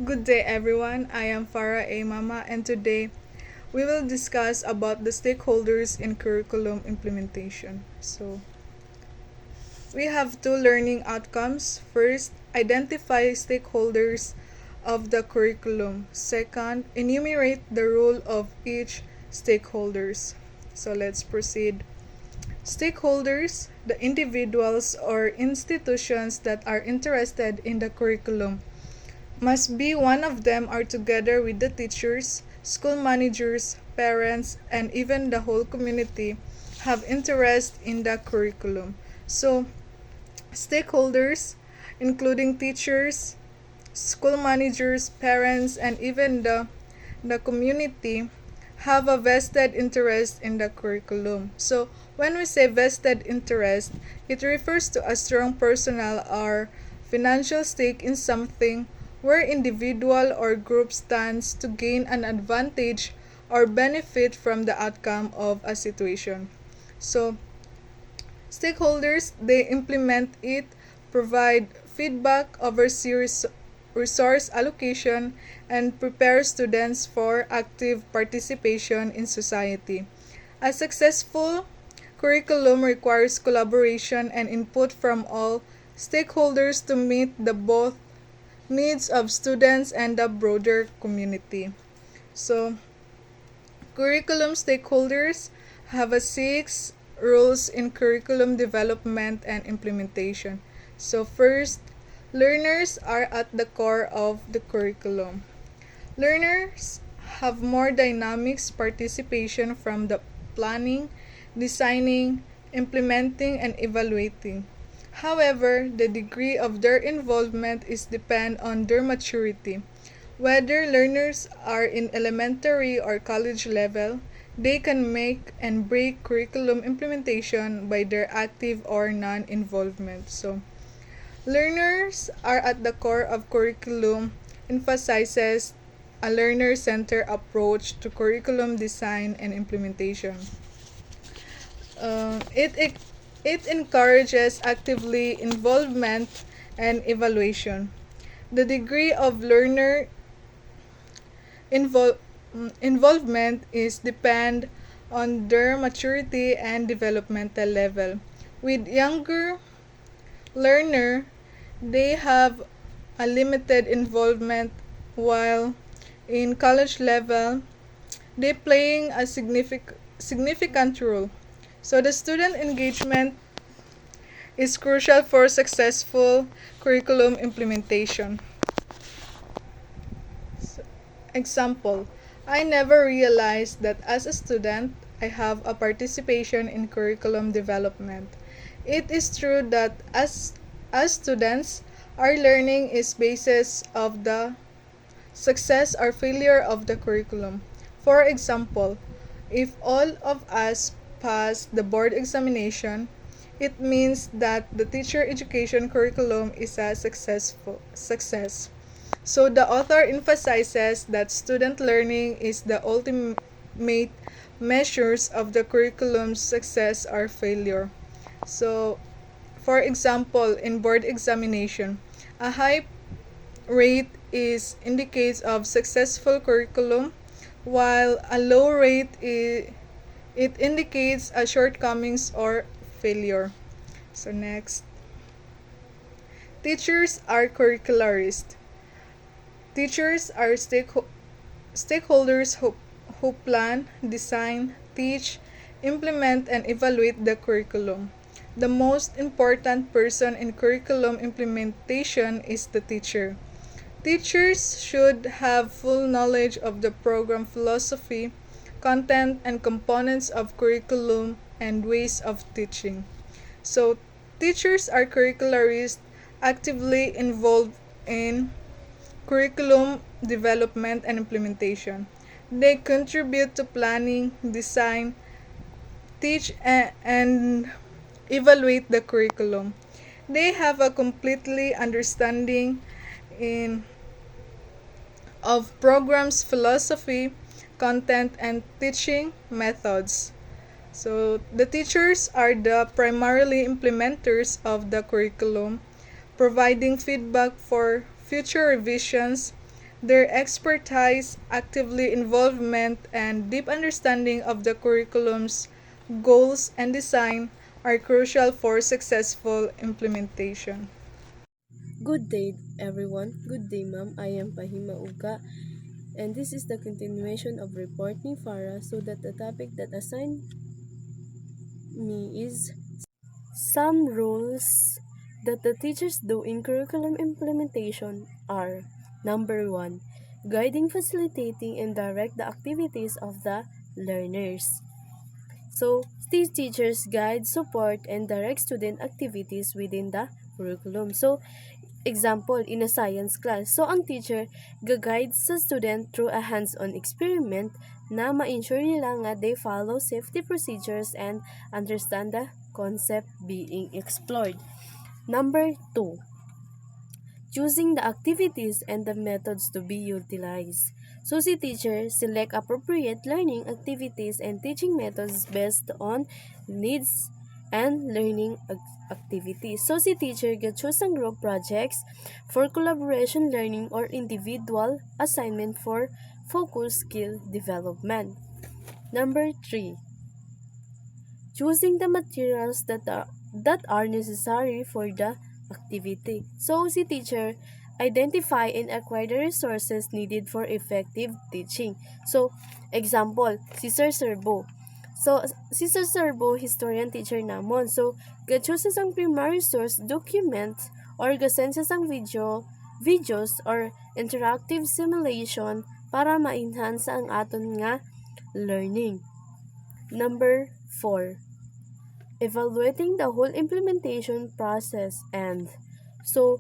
Good day everyone, I am Farah A. Mama and today we will discuss about the stakeholders in curriculum implementation. So, we have two learning outcomes. First, identify stakeholders of the curriculum. Second, enumerate the role of each stakeholders. So, let's proceed. Stakeholders, the individuals or institutions that are interested in the curriculum, must be one of them are together with the teachers, school managers, parents, and even the whole community have interest in the curriculum. So, stakeholders, including teachers, school managers, parents, and even the community, have a vested interest in the curriculum. So, when we say vested interest, it refers to a strong personal or financial stake in something where individual or group stands to gain an advantage or benefit from the outcome of a situation. So, stakeholders, they implement it, provide feedback, oversee resource allocation, and prepare students for active participation in society. A successful curriculum requires collaboration and input from all stakeholders to meet the both needs of students and the broader community. So, curriculum stakeholders have a six roles in curriculum development and implementation. So, first, learners are at the core of the curriculum. Learners have more dynamics participation from the planning, designing, implementing, and evaluating. However, the degree of their involvement is depend on their maturity. Whether learners are in elementary or college level, they can make and break curriculum implementation by their active or non-involvement. So, learners are at the core of curriculum emphasizes a learner-centered approach to curriculum design and implementation. It encourages actively involvement and evaluation. The degree of learner invol- involvement is depend on their maturity and developmental level. With younger learner, they have a limited involvement while in college level they playing a significant role. So the student engagement is crucial for successful curriculum implementation. So, example, I never realized that as a student, I have a participation in curriculum development. It is true that as students, our learning is basis of the success or failure of the curriculum. For example, if all of us pass the board examination, it means that the teacher education curriculum is a successful success. So the author emphasizes that student learning is the ultimate measures of the curriculum's success or failure. So, for example, in board examination, a high rate is indicates of successful curriculum, while a low rate it indicates a shortcomings or failure. So next, teachers are curricularists. Teachers are stakeholders who plan, design, teach, implement, and evaluate the curriculum. The most important person in curriculum implementation is the teacher. Teachers should have full knowledge of the program philosophy, content, and components of curriculum and ways of teaching. So, teachers are curricularists actively involved in curriculum development and implementation. They contribute to planning, design, teach, and evaluate the curriculum. They have a completely understanding in of programs philosophy, content, and teaching methods. So the teachers are the primarily implementers of the curriculum, providing feedback for future revisions, Their expertise, actively involvement, and deep understanding of the curriculum's goals and design are crucial for successful implementation. Good day, everyone. Good day, ma'am. I am Pahima Uga, and this is the continuation of report ni Farah. So that the topic that assigned me is some rules that the teachers do in curriculum implementation are: number 1, guiding, facilitating, and direct the activities of the learners. So, these teachers guide, support, and direct student activities within the curriculum. So, example, in a science class. So, ang teacher ga-guide sa student through a hands-on experiment na ma-ensure nila nga they follow safety procedures and understand the concept being explored. Number 2, choosing the activities and the methods to be utilized. So si teacher select appropriate learning activities and teaching methods based on needs and learning activities. So si teacher choose ang group projects for collaboration learning or individual assignment for focus skill development. Number 3, choosing the materials that are necessary for the activity. So, si teacher identify and acquire the resources needed for effective teaching. So, example, si Sir Serbo. So, si Sir Serbo, historian teacher namon. So, ga-choose ang primary source document or ga-send ang videos or interactive simulation para ma-enhance ang aton nga learning. Number 4, evaluating the whole implementation process and so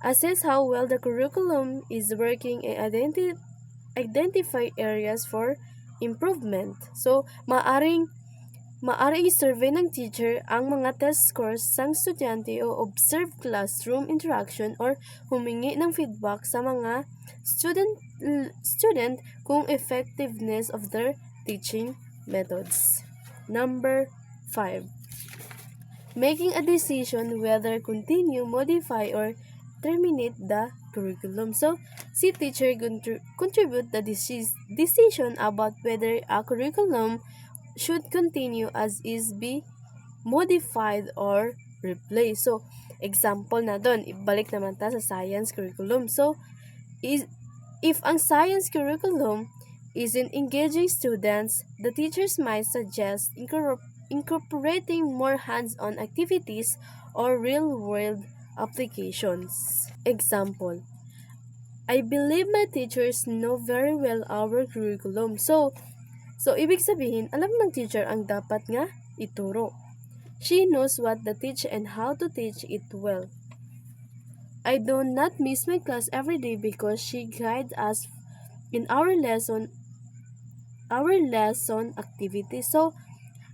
assess how well the curriculum is working and identify areas for improvement. So maaring i-survey ng teacher ang mga test scores sang estudyante o observe classroom interaction or humingi ng feedback sa mga student kung effectiveness of their teaching methods. Number 5, making a decision whether continue, modify, or terminate the curriculum. So, si teacher contribute the decision about whether a curriculum should continue as is, be modified, or replaced. So, example na doon, ibalik naman ta sa science curriculum. So, if ang science curriculum isn't engaging students, the teachers might suggest incorporating more hands-on activities or real-world applications. Example, I believe my teachers know very well our curriculum. So ibig sabihin, alam ng teacher ang dapat nga ituro. She knows what to teach and how to teach it well. I do not miss my class every day because she guides us in our lesson activities. So,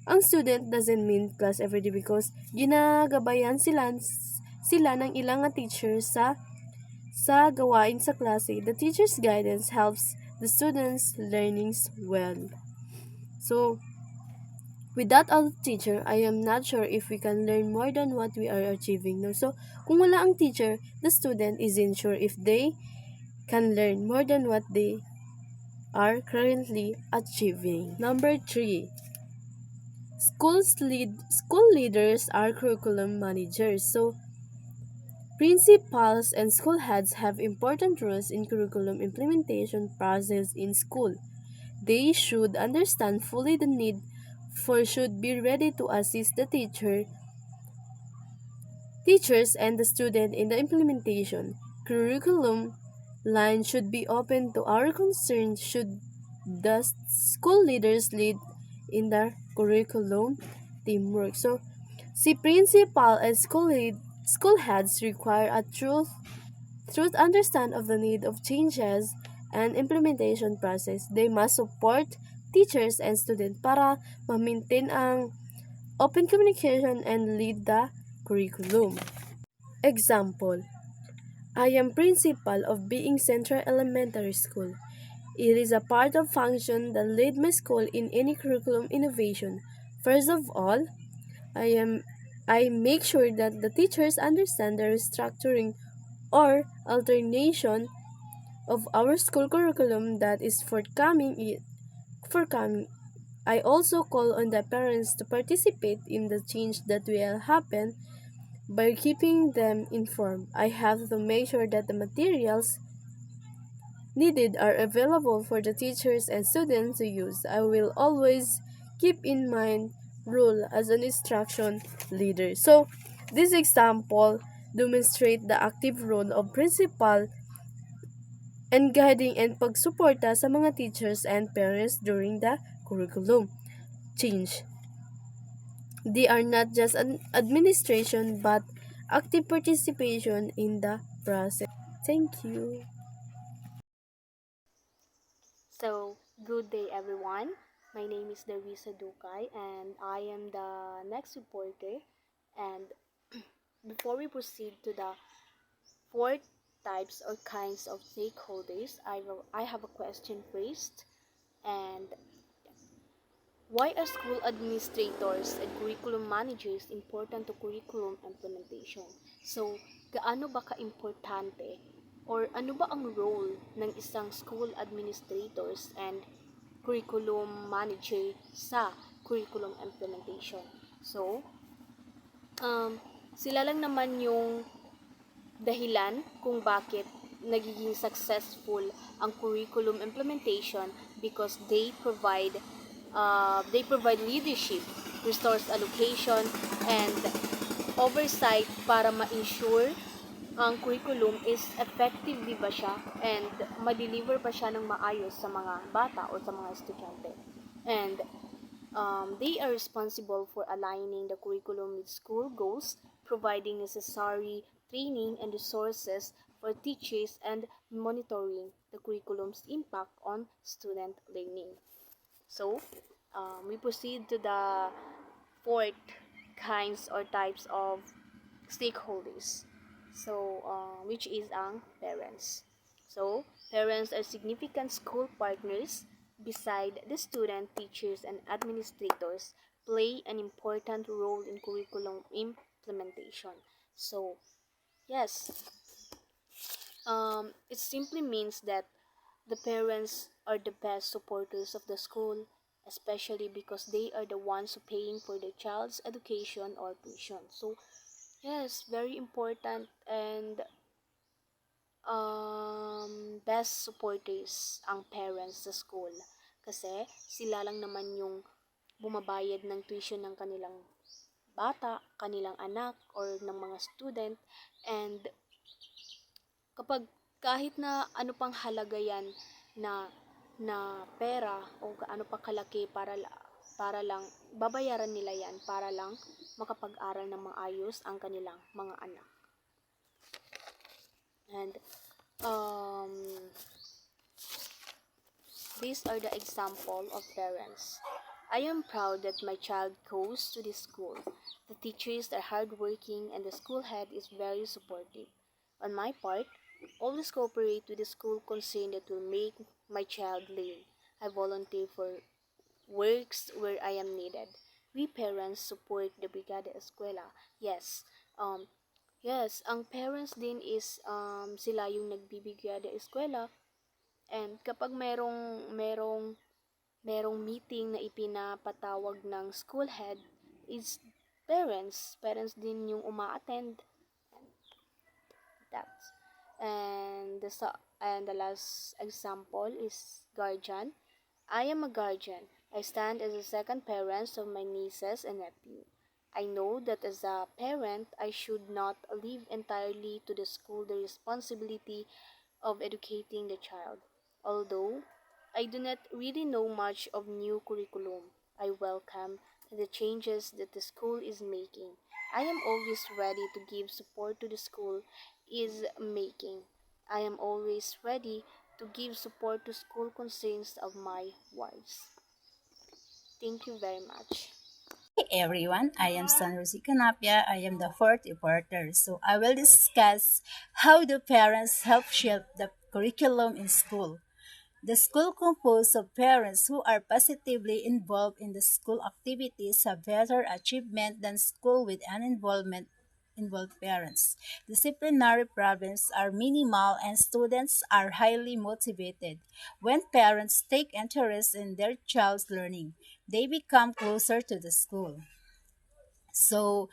ang student doesn't mean class every day because ginagabayan sila ng ilang teacher sa gawain sa klase. The teacher's guidance helps the students' learnings well. So, without a teacher, I am not sure if we can learn more than what we are achieving. No? So, kung wala ang teacher, the student isn't sure if they can learn more than what they are currently achieving. Number 3, school leaders are curriculum managers. So, principals and school heads have important roles in curriculum implementation process in school. They should understand fully the need for should be ready to assist the teachers and the student in the implementation. Curriculum line should be open to our concerns should the school leaders lead in the curriculum teamwork. So, si principal and school heads require a truth understand of the need of changes and implementation process. They must support teachers and students para ma-maintain ang open communication and lead the curriculum. Example, I am principal of Being Central Elementary School. It is a part of function that lead my school in any curriculum innovation. First of all, I make sure that the teachers understand the restructuring or of our school curriculum that is forthcoming. I also call on the parents to participate in the change that will happen by keeping them informed. I have to make sure that the materials needed are available for the teachers and students to use. I will always keep in mind rule as an instruction leader. So, this example demonstrate the active role of principal and guiding and pagsuporta sa mga teachers and parents during the curriculum change. They are not just an administration but active participation in the process. Thank you. Good day everyone. My name is Darisa Dukay and I am the next reporter. And before we proceed to the four types or kinds of stakeholders, I have a question first. And why are school administrators and curriculum managers important to curriculum implementation? So, gaano ba ka-importante or ano ba ang role ng isang school administrators and curriculum manager sa curriculum implementation? So, sila lang naman yung dahilan kung bakit nagiging successful ang curriculum implementation because they provide leadership, resource allocation, and oversight para ma-ensure ang curriculum is effectively ba siya and ma-deliver pa siya ng maayos sa mga bata o sa mga estudyante. And they are responsible for aligning the curriculum with school goals, providing necessary training and resources for teachers, and monitoring the curriculum's impact on student learning. So, we proceed to the fourth kinds or types of stakeholders. So, which is ang parents. So, parents are significant school partners beside the student, teachers, and administrators play an important role in curriculum implementation. So, yes, it simply means that the parents are the best supporters of the school, especially because they are the ones paying for the child's education or tuition. So, yes, very important and best supporters ang parents sa school. Kasi sila lang naman yung bumabayad ng tuition ng kanilang bata, kanilang anak, or ng mga student. And kapag kahit na ano pang halaga yan na na pera o gaano pa kalaki para lang babayaran nila yan para lang makapag-aral ng maayos ang kanilang mga anak. And these are the example of parents. I am proud that my child goes to this school. The teachers are hardworking and the school head is very supportive. On my part, always cooperate with the school concern that will make my child learn. I volunteer for works where I am needed. We parents support the Brigada Eskwela. Yes, yes, ang parents din is sila yung nagbibigada eskwela. And kapag merong meeting na ipinapatawag ng school head is parents din yung uma-attend. That's and the last example is guardian. I am a guardian. I stand as a second parent of my nieces and nephew. I know that as a parent, I should not leave entirely to the school the responsibility of educating the child. Although I do not really know much of new curriculum, I welcome the changes that the school is making. I am always ready to give support to the school is making. I am always ready to give support to school concerns of my wards. Thank you very much. Hey everyone, I am San Rosie Canapia. I am the fourth reporter. So I will discuss how do parents help shape the curriculum in school. The school composed of parents who are positively involved in the school activities have better achievement than school with an involvement involve parents. Disciplinary problems are minimal and students are highly motivated. When parents take interest in their child's learning, they become closer to the school. So,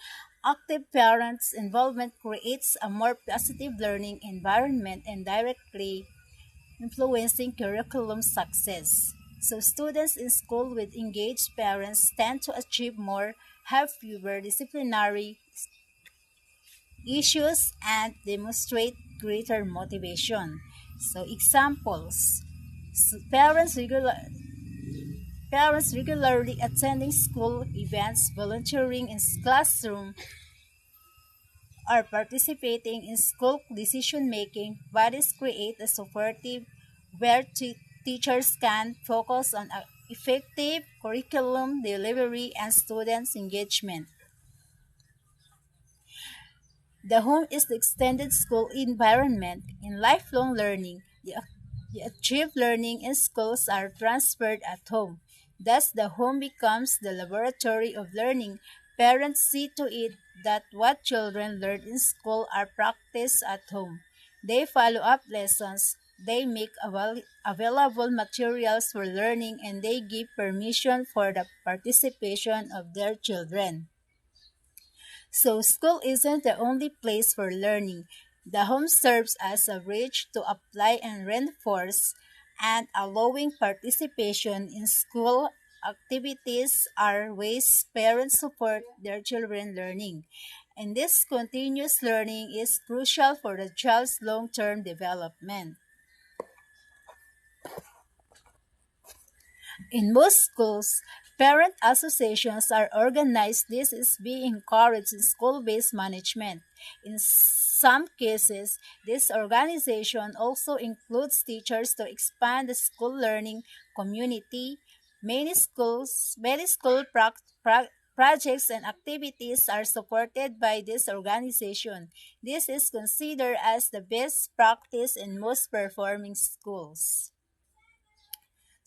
active parents' involvement creates a more positive learning environment and directly influencing curriculum success. So, students in school with engaged parents tend to achieve more, have fewer disciplinary issues, and demonstrate greater motivation. So, examples. So, parents regularly attending school events, volunteering in classroom, or participating in school decision making bodies create a supportive where teachers can focus on effective curriculum delivery and students engagement. The home is the extended school environment. In lifelong learning, the achieved learning in schools are transferred at home. Thus, the home becomes the laboratory of learning. Parents see to it that what children learn in school are practiced at home. They follow up lessons, they make available materials for learning, and they give permission for the participation of their children. So, school isn't the only place for learning. The home serves as a bridge to apply and reinforce, and allowing participation in school activities are ways parents support their children learning. And this continuous learning is crucial for the child's long term development. In most schools, parent associations are organized. This is being encouraged in school based management. In some cases, this organization also includes teachers to expand the school learning community. Many school projects and activities are supported by this organization. This is considered as the best practice in most performing schools.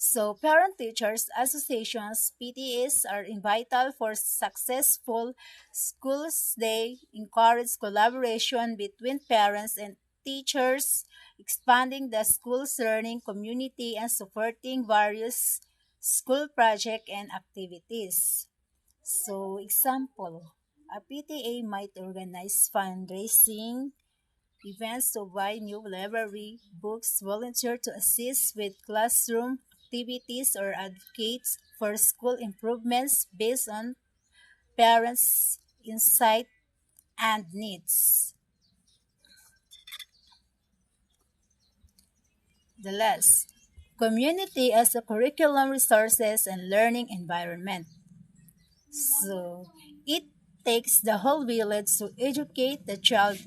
So, parent teachers associations (PTAs) are vital for successful schools. They encourage collaboration between parents and teachers, expanding the school's learning community and supporting various school projects and activities. So, example, a PTA might organize fundraising events to buy new library books, volunteer to assist with classroom activities, or advocates for school improvements based on parents' insight and needs. The last, community as a curriculum resources and learning environment. So it takes the whole village to educate the child.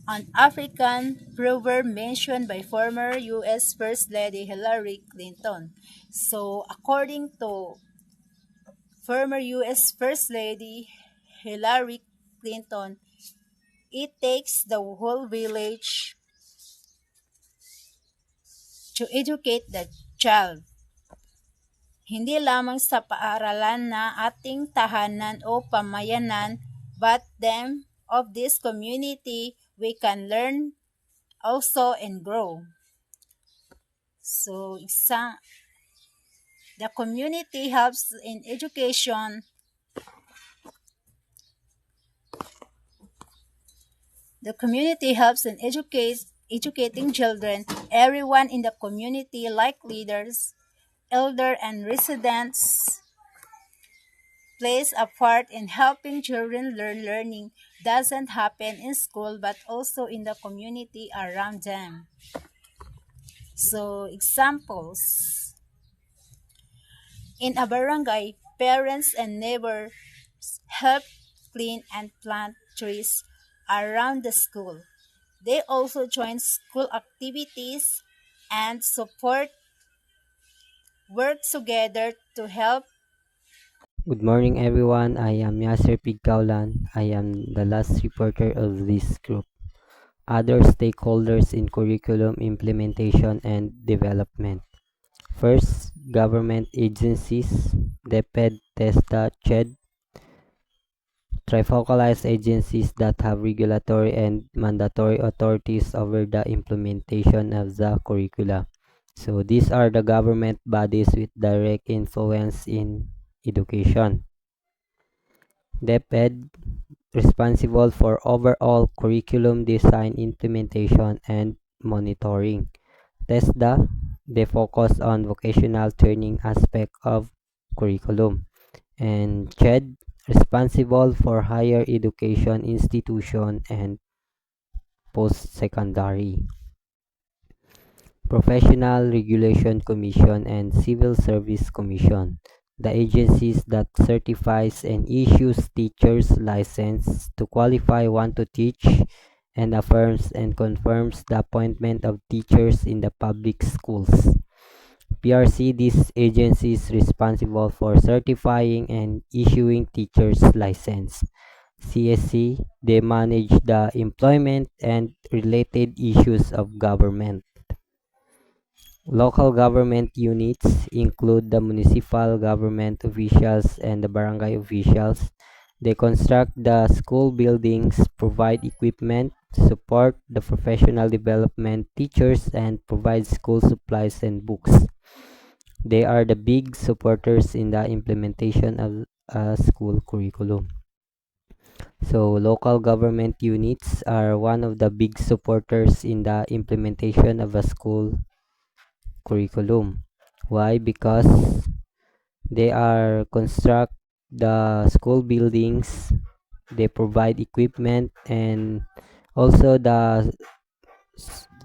An African proverb mentioned by former U.S. First Lady Hillary Clinton. So, according to former U.S. First Lady Hillary Clinton, it takes the whole village to educate the child. Hindi lamang sa paaralan na ating tahanan o pamayanan, but them of this community we can learn also and grow. So, the community helps in education. The community helps in educating children. Everyone in the community, like leaders, elder, and residents, plays a part in helping children learn. Learning doesn't happen in school but also in the community around them. So, examples. In a barangay, parents and neighbors help clean and plant trees around the school. They also join school activities and support work together to help. Good morning, everyone. I am Yasser Pigkaulan. I am the last reporter of this group. Other stakeholders in curriculum implementation and development. First, government agencies, DepEd, TESDA, CHED. trifocalized agencies that have regulatory and mandatory authorities over the implementation of the curricula. So these are the government bodies with direct influence in education. DepEd, responsible for overall curriculum design, implementation, and monitoring. TESDA, they focus on vocational training aspect of curriculum. And CHED, responsible for higher education institution and post-secondary. Professional Regulation Commission and Civil Service Commission, the agencies that certifies and issues teachers license to qualify one to teach and affirms and confirms the appointment of teachers in the public schools. PRC, this agency is responsible for certifying and issuing teachers license. CSC, they manage the employment and related issues of government. Local government units include the municipal government officials and the barangay officials. They construct the school buildings, provide equipment, support the professional development teachers, and provide school supplies and books. They are the big supporters in the implementation of a school curriculum. So local government units are one of the big supporters in the implementation of a school curriculum. Why? Because they are construct the school buildings, they provide equipment, and also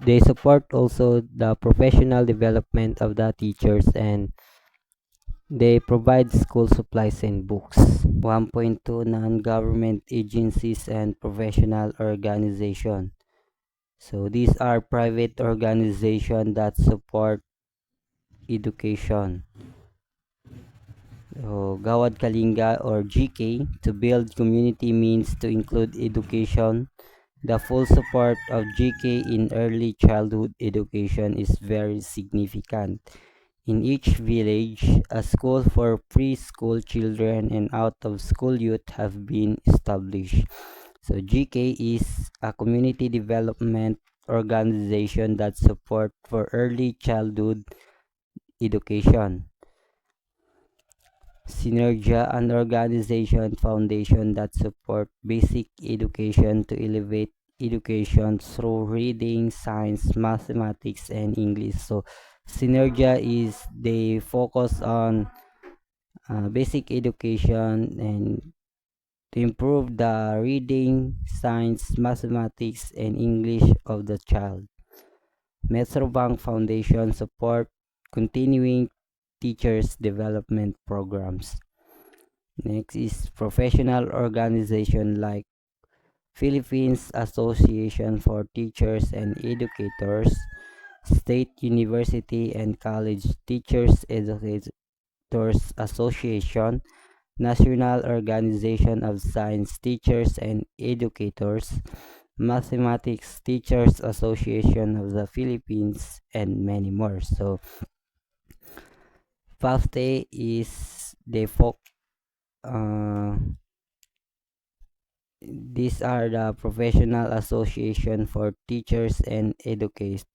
they support also the professional development of the teachers, and they provide school supplies and books. 1.2 non-government agencies and professional organization. So these are private organizations that support education. So Gawad Kalinga or GK, to build community means to include education. The full support of GK in early childhood education is very significant. In each village, a school for preschool children and out-of-school youth have been established. So GK is a community development organization that support for early childhood education. Synergia, an organization foundation that support basic education to elevate education through reading, science, mathematics, and English. So Synergia is they focus on basic education and to improve the reading, science, mathematics, and English of the child. Metrobank Foundation support continuing teachers development programs. Next is professional organization like Philippines Association for Teachers and Educators, State University and College Teachers Educators Association, National Organization of Science Teachers and Educators, Mathematics Teachers Association of the Philippines, and many more. So FAFTE is the these are the professional association for teachers and educators,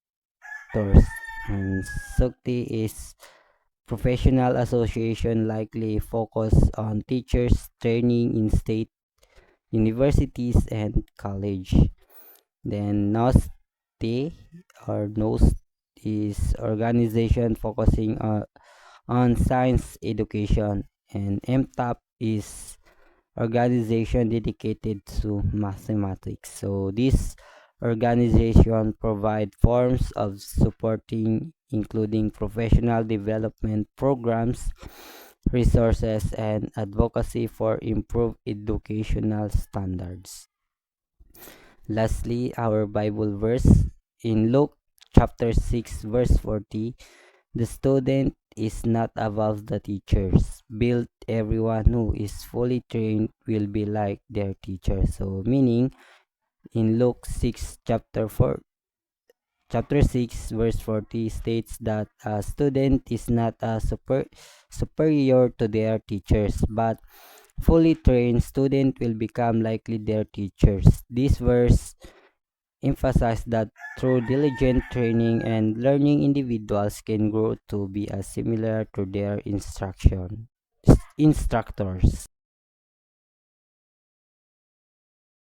and SUCTI is professional association likely focus on teachers training in state universities and college. Then NOST or NOST is organization focusing on science education, and MTAP is organization dedicated to mathematics. So this organization provide forms of supporting including professional development programs, resources, and advocacy for improved educational standards. Lastly, our Bible verse in Luke chapter 6 verse 40, the student is not above the teachers. Build everyone who is fully trained will be like their teacher. So meaning in Luke 6 chapter 6 verse 40 states that a student is not superior to their teachers, but fully trained students will become likely their teachers. This verse emphasizes that through diligent training and learning, individuals can grow to be as similar to their instructors.